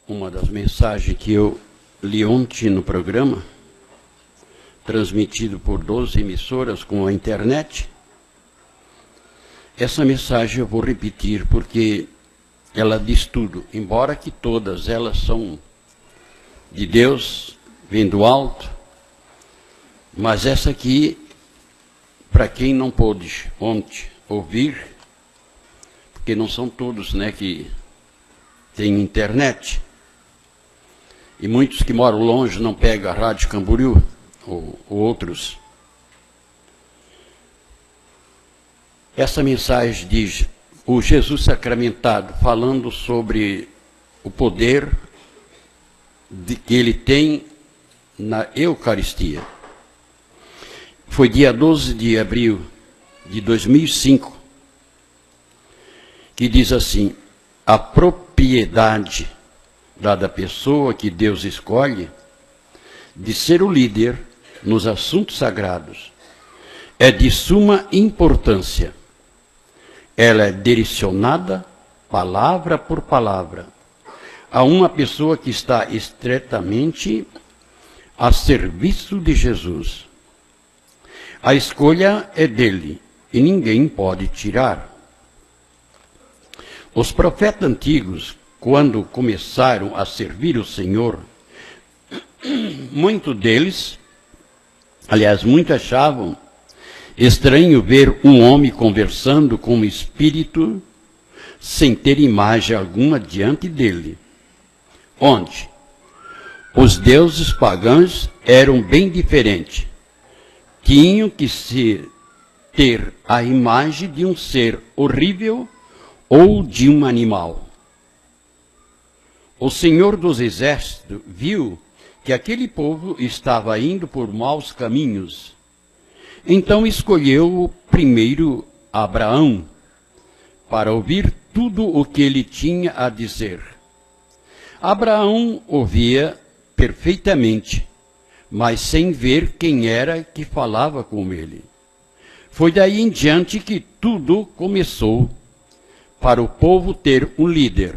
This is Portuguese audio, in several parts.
uma das mensagens que eu li ontem no programa, transmitido por 12 emissoras com a internet. Essa mensagem eu vou repetir porque ela diz tudo, embora que todas elas são de Deus, vem do alto, mas essa aqui, para quem não pôde ontem ouvir, porque não são todos, né, que têm internet, e muitos que moram longe não pegam a Rádio Camboriú, ou outros. Essa mensagem diz, o Jesus sacramentado, falando sobre o poder que ele tem na Eucaristia. Foi dia 12 de abril de 2005, que diz assim, a propriedade da pessoa que Deus escolhe de ser o líder nos assuntos sagrados é de suma importância. Ela é direcionada, palavra por palavra, a uma pessoa que está estreitamente a serviço de Jesus. A escolha é dele e ninguém pode tirar. Os profetas antigos, quando começaram a servir o Senhor, muitos deles, aliás, muitos achavam estranho ver um homem conversando com um espírito sem ter imagem alguma diante dele. Onde os deuses pagãos eram bem diferentes. Tinham que ter a imagem de um ser horrível ou de um animal. O Senhor dos Exércitos viu que aquele povo estava indo por maus caminhos. Então escolheu primeiro Abraão para ouvir tudo o que ele tinha a dizer. Abraão ouvia perfeitamente, mas sem ver quem era que falava com ele. Foi daí em diante que tudo começou para o povo ter um líder,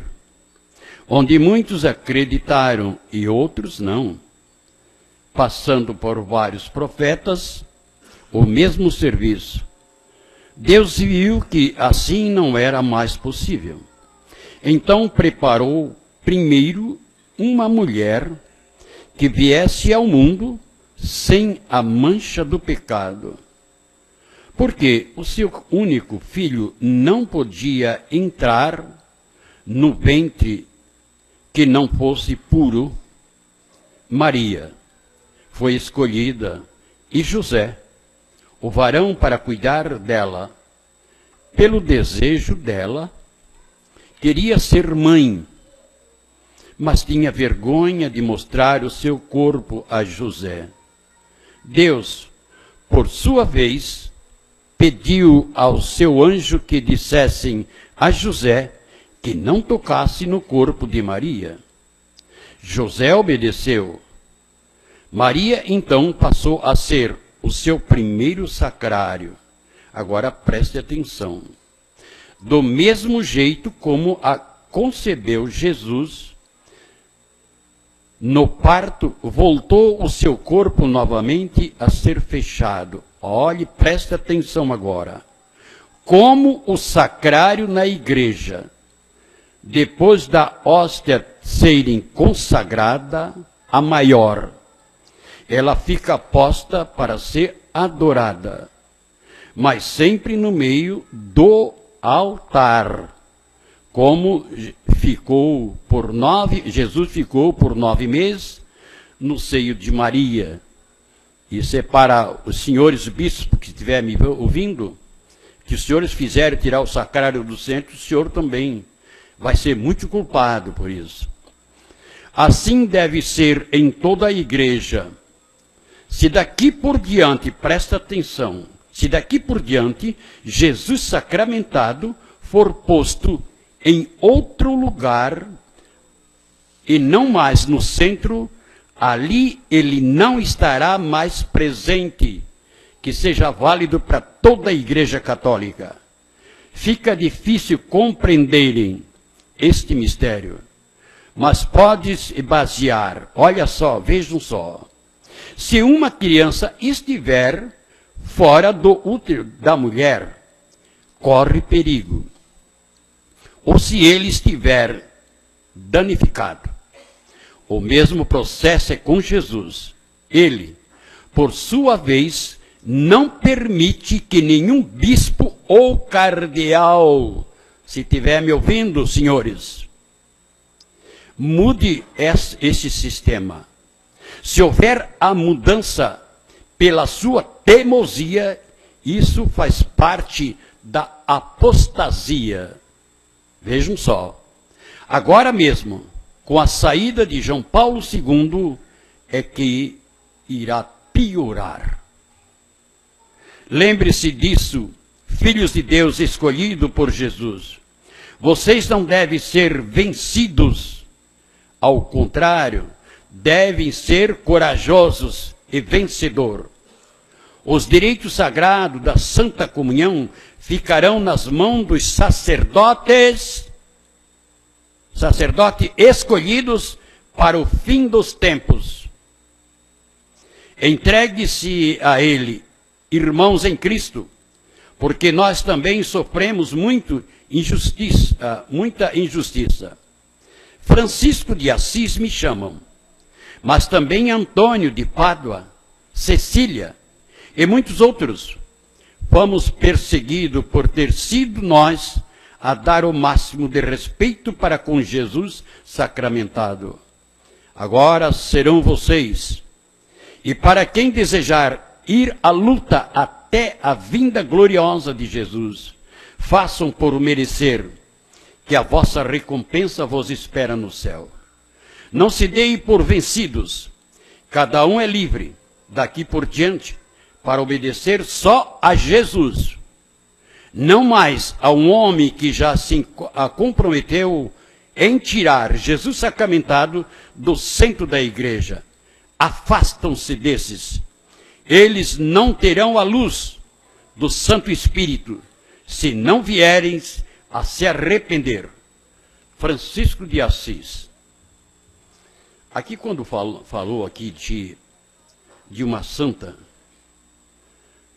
onde muitos acreditaram e outros não, passando por vários profetas, o mesmo serviço. Deus viu que assim não era mais possível. Então preparou primeiro uma mulher que viesse ao mundo sem a mancha do pecado. Porque o seu único filho não podia entrar no ventre que não fosse puro. Maria foi escolhida e José, o varão para cuidar dela, pelo desejo dela, queria ser mãe, mas tinha vergonha de mostrar o seu corpo a José. Deus, por sua vez, pediu ao seu anjo que dissessem a José que não tocasse no corpo de Maria. José obedeceu. Maria, então, passou a ser o seu primeiro sacrário. Agora preste atenção. Do mesmo jeito como a concebeu Jesus, no parto voltou o seu corpo novamente a ser fechado. Olhe, preste atenção agora. Como o sacrário na igreja, depois da hóstia serem consagrada, a maior, ela fica posta para ser adorada, mas sempre no meio do altar, como Jesus ficou por 9 meses no seio de Maria. Isso é para os senhores bispos que estiverem me ouvindo, que os senhores fizerem tirar o sacrário do centro, o senhor também vai ser muito culpado por isso. Assim deve ser em toda a igreja. Se daqui por diante, presta atenção, se daqui por diante Jesus sacramentado for posto em outro lugar e não mais no centro, ali ele não estará mais presente, que seja válido para toda a Igreja Católica. Fica difícil compreenderem este mistério, mas podes basear, olha só, vejam só. Se uma criança estiver fora do útero da mulher, corre perigo. Ou se ele estiver danificado. O mesmo processo é com Jesus. Ele, por sua vez, não permite que nenhum bispo ou cardeal, se estiver me ouvindo, senhores, mude esse sistema. Se houver a mudança pela sua teimosia, isso faz parte da apostasia. Vejam só. Agora mesmo, com a saída de João Paulo II, é que irá piorar. Lembre-se disso, filhos de Deus escolhidos por Jesus. Vocês não devem ser vencidos. Ao contrário, devem ser corajosos e vencedor. Os direitos sagrados da Santa Comunhão ficarão nas mãos dos sacerdotes escolhidos para o fim dos tempos. Entregue-se a Ele, irmãos em Cristo, porque nós também sofremos muita injustiça. Francisco de Assis me chamam, mas também Antônio de Pádua, Cecília e muitos outros. Fomos perseguidos por ter sido nós a dar o máximo de respeito para com Jesus sacramentado. Agora serão vocês. E para quem desejar ir à luta até a vinda gloriosa de Jesus, façam por merecer, que a vossa recompensa vos espera no céu. Não se deem por vencidos. Cada um é livre, daqui por diante, para obedecer só a Jesus. Não mais a um homem que já se comprometeu em tirar Jesus sacramentado do centro da igreja. Afastam-se desses. Eles não terão a luz do Santo Espírito, se não vierem a se arrepender. Francisco de Assis. Aqui quando falou aqui de uma santa,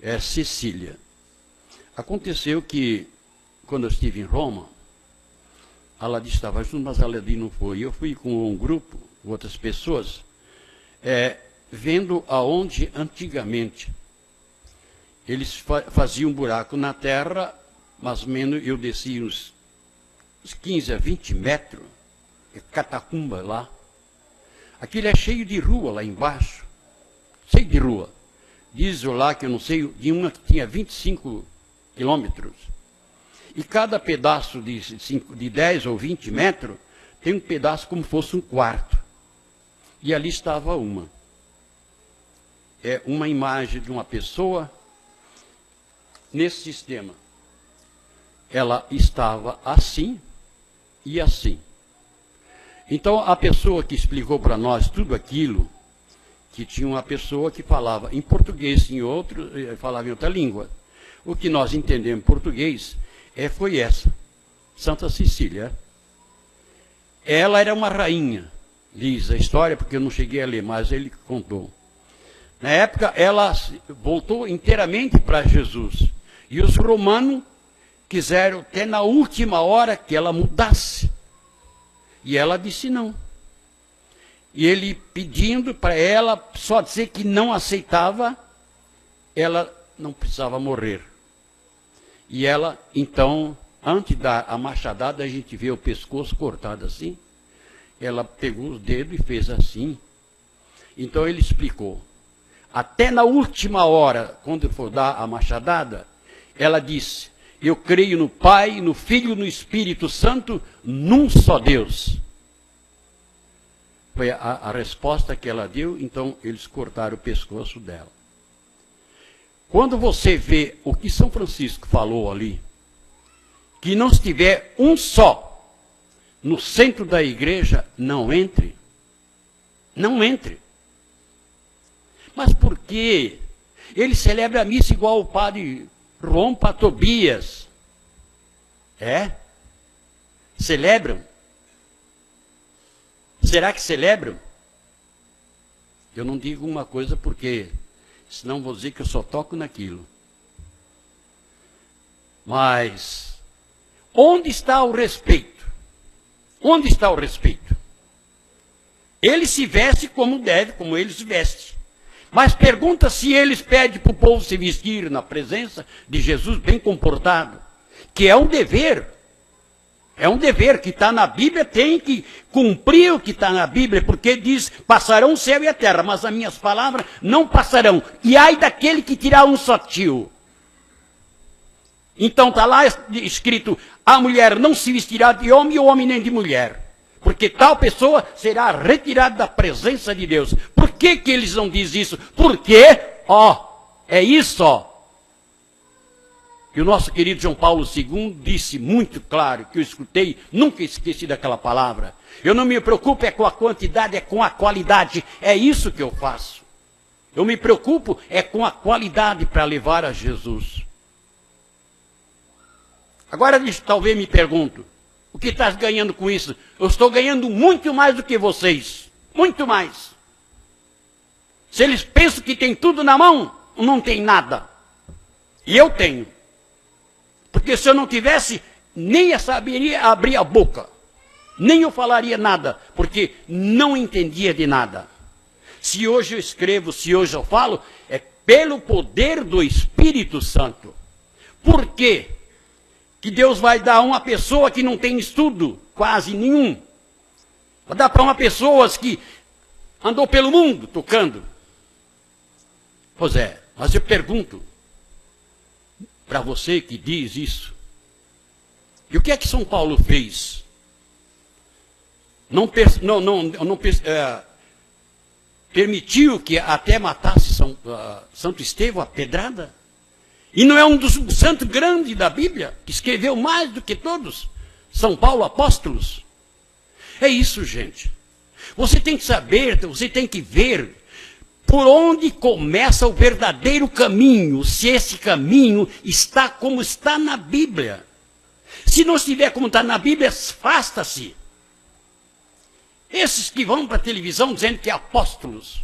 é Cecília. Aconteceu que, quando eu estive em Roma, a Ladi estava junto, mas a Ladi não foi. Eu fui com um grupo, outras pessoas, vendo aonde antigamente eles faziam um buraco na terra, mais ou menos eu desci uns 15 a 20 metros, catacumba lá. Aquilo é cheio de rua lá embaixo, cheio de rua. Diz lá que eu não sei, de uma que tinha 25 quilômetros. E cada pedaço de 10 ou 20 metros tem um pedaço como fosse um quarto. E ali estava uma. É uma imagem de uma pessoa nesse sistema. Ela estava assim e assim. Então, a pessoa que explicou para nós tudo aquilo, que tinha uma pessoa que falava em português, em outro, falava em outra língua. O que nós entendemos em português foi essa, Santa Cecília. Ela era uma rainha, diz a história, porque eu não cheguei a ler, mas ele contou. Na época, ela voltou inteiramente para Jesus. E os romanos quiseram, até na última hora, que ela mudasse. E ela disse não. E ele pedindo para ela só dizer que não aceitava, ela não precisava morrer. E ela, então, antes da machadada, a gente vê o pescoço cortado assim. Ela pegou os dedos e fez assim. Então ele explicou. Até na última hora, quando for dar a machadada, ela disse: eu creio no Pai, no Filho e no Espírito Santo, num só Deus. Foi a resposta que ela deu, então eles cortaram o pescoço dela. Quando você vê o que São Francisco falou ali, que não estiver um só no centro da igreja, não entre. Não entre. Mas por quê? Ele celebra a missa igual o padre Rompa Tobias. Celebram. Será que celebram? Eu não digo uma coisa porque senão vou dizer que eu só toco naquilo. Mas onde está o respeito? Onde está o respeito? Ele se veste como deve, como ele se veste. Mas pergunta se eles pedem para o povo se vestir na presença de Jesus bem comportado, que é um dever. É um dever que está na Bíblia, tem que cumprir o que está na Bíblia, porque diz, passarão o céu e a terra, mas as minhas palavras não passarão. E ai daquele que tirar um só tio. Então está lá escrito, a mulher não se vestirá de homem e o homem nem de mulher. Porque tal pessoa será retirada da presença de Deus. Por que que eles não dizem isso? Porque, é isso, E o nosso querido João Paulo II disse muito claro, que eu escutei, nunca esqueci daquela palavra. Eu não me preocupo com a quantidade, é com a qualidade. É isso que eu faço. Eu me preocupo com a qualidade para levar a Jesus. Agora talvez me pergunto, o que estás ganhando com isso? Eu estou ganhando muito mais do que vocês. Muito mais. Se eles pensam que tem tudo na mão, não tem nada. E eu tenho. Porque se eu não tivesse, nem eu saberia abrir a boca. Nem eu falaria nada, porque não entendia de nada. Se hoje eu escrevo, se hoje eu falo, é pelo poder do Espírito Santo. Por quê? Que Deus vai dar a uma pessoa que não tem estudo, quase nenhum. Vai dar para uma pessoa que andou pelo mundo tocando. Pois é, mas eu pergunto para você que diz isso. E o que é que São Paulo fez? Permitiu que até matasse Santo Estevão a pedrada? E não é um dos santos grandes da Bíblia, que escreveu mais do que todos, São Paulo, apóstolos? É isso, gente. Você tem que saber, você tem que ver por onde começa o verdadeiro caminho, se esse caminho está como está na Bíblia. Se não estiver como está na Bíblia, afasta-se. Esses que vão para a televisão dizendo que é apóstolos,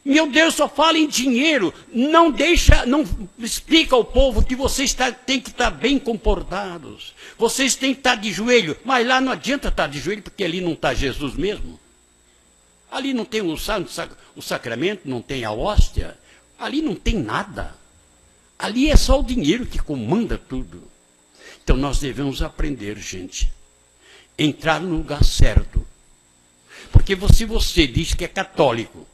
meu Deus, só fala em dinheiro, não explica ao povo que vocês têm que estar bem comportados, vocês têm que estar de joelho, mas lá não adianta estar de joelho, porque ali não está Jesus mesmo. Ali não tem o sacramento, não tem a hóstia, ali não tem nada. Ali é só o dinheiro que comanda tudo. Então nós devemos aprender, gente, entrar no lugar certo. Porque se você diz que é católico,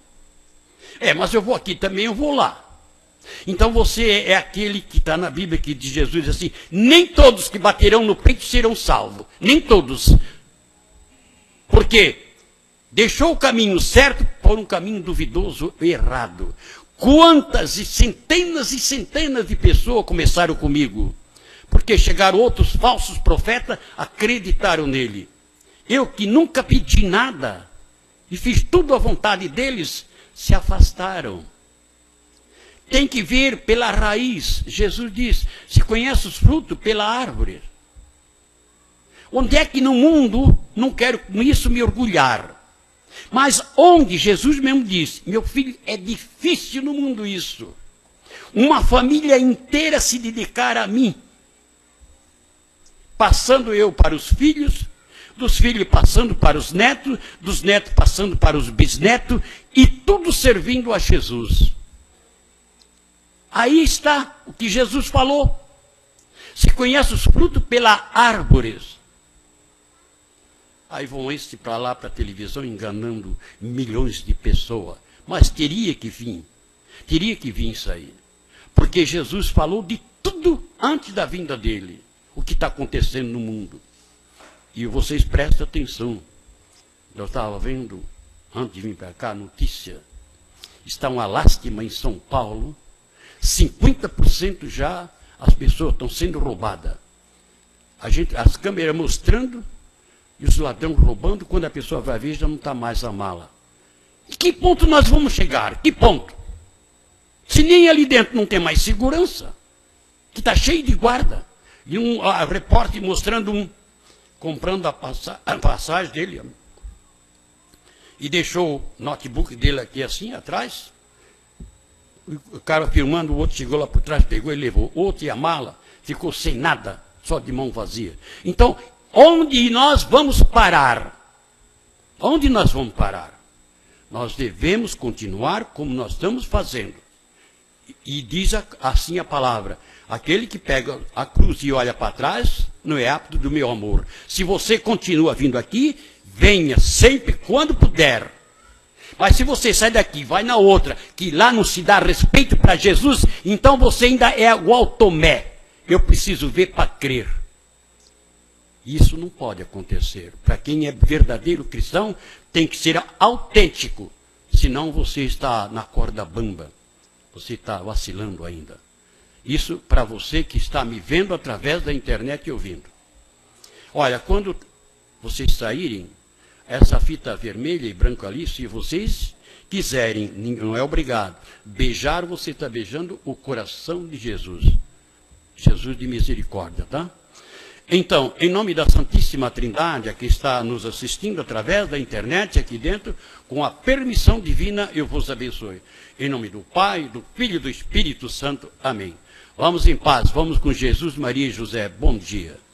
mas eu vou aqui também, eu vou lá. Então você é aquele que está na Bíblia, que diz Jesus assim, nem todos que baterão no peito serão salvos. Nem todos. Por quê? Deixou o caminho certo por um caminho duvidoso, errado. Quantas e centenas de pessoas começaram comigo? Porque chegaram outros falsos profetas, acreditaram nele. Eu que nunca pedi nada, e fiz tudo à vontade deles, se afastaram. Tem que ver pela raiz. Jesus diz, se conhece os frutos pela árvore. Onde é que no mundo, não quero com isso me orgulhar, mas onde Jesus mesmo disse, meu filho, é difícil no mundo isso. Uma família inteira se dedicar a mim. Passando eu para os filhos, dos filhos passando para os netos, dos netos passando para os bisnetos, e tudo servindo a Jesus. Aí está o que Jesus falou. Se conhece os frutos pela árvores. Aí vão esses para lá, para a televisão, enganando milhões de pessoas. Mas teria que vir isso aí. Porque Jesus falou de tudo antes da vinda dele. O que está acontecendo no mundo. E vocês prestem atenção. Eu estava vendo, antes de vir para cá, a notícia. Está uma lástima em São Paulo. 50% já as pessoas estão sendo roubadas. As câmeras mostrando e os ladrões roubando, quando a pessoa vai ver, já não está mais a mala. E que ponto nós vamos chegar? Que ponto? Se nem ali dentro não tem mais segurança, que está cheio de guarda. E a repórter mostrando comprando a passagem dele. e deixou o notebook dele aqui assim, atrás. O cara filmando, o outro chegou lá por trás, pegou e levou. Outro e a mala ficou sem nada, só de mão vazia. Então, onde nós vamos parar? Onde nós vamos parar? Nós devemos continuar como nós estamos fazendo. E diz assim a palavra: aquele que pega a cruz e olha para trás, não é apto do meu amor. Se você continua vindo aqui, venha sempre quando puder. Mas se você sai daqui, vai na outra, que lá não se dá respeito para Jesus, então você ainda é o Tomé. Eu preciso ver para crer. Isso não pode acontecer. Para quem é verdadeiro cristão, tem que ser autêntico. Senão você está na corda bamba. Você está vacilando ainda. Isso para você que está me vendo através da internet e ouvindo. Olha, quando vocês saírem, essa fita vermelha e branca ali, se vocês quiserem, não é obrigado, beijar, você está beijando o coração de Jesus. Jesus de misericórdia, tá? Então, em nome da Santíssima Trindade, que está nos assistindo através da internet aqui dentro, com a permissão divina, eu vos abençoe. Em nome do Pai, do Filho e do Espírito Santo. Amém. Vamos em paz, vamos com Jesus, Maria e José. Bom dia.